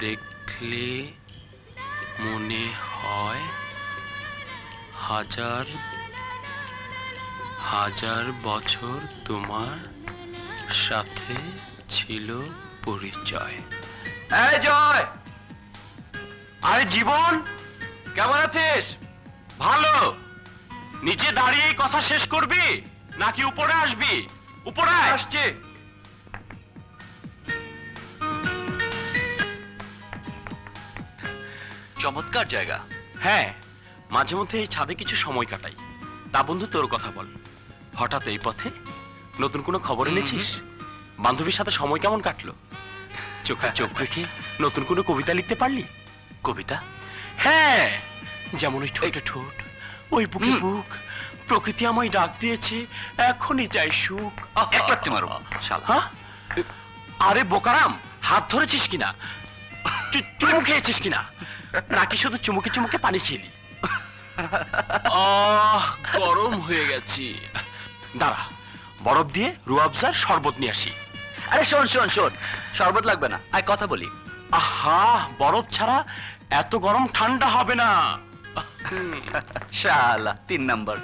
দেখলে মনে হয় হাজার হাজার বছর তোমার সাথে ছিল পরিচয়। এই জয়, আরে জীবন, কেমন আছিস? ভালো। নিচে দাঁড়িয়ে কথা শেষ করবি নাকি উপরে আসবি? উপরে আসছি। চমৎকার জায়গা। হ্যাঁ, মাঝে মধ্যে এই ছাদে কিছু সময় কাটাই। তা বন্ধু, তোর কথা বল। হঠাৎ এই পথে নতুন কোনো খবর এনেছিস? বান্ধবীর সাথে সময় কেমন কাটলো? চোখে চোখ রেখে নতুন কোনো কবিতা লিখতে পারলি? কবিতা? হ্যাঁ, যেমন ওই ঠোঁটে ঠোঁট, ওই বুকে বুক, প্রকৃতি আমায় ডাক দিয়েছে, এখনই চাই সুখ। এক লাথি মারো শালা। হ্যাঁ? আরে বোকারাম, হাত ধরেছিস কিনা? চুমু খেয়েছিস কিনা? নাকি শুধু চুমুকে চুমুকে পানি খেলি? গরম হয়ে গেছি। দাঁড়া, বরফ দিয়ে রুয়াবজার শরবত নিয়ে আসি। আরে শোন শোন শোন, শরবত লাগবে না, আয় কথা বলি। আহা, বরফ ছাড়া এত গরম ঠান্ডা হবে না। শালা 3 নাম্বার।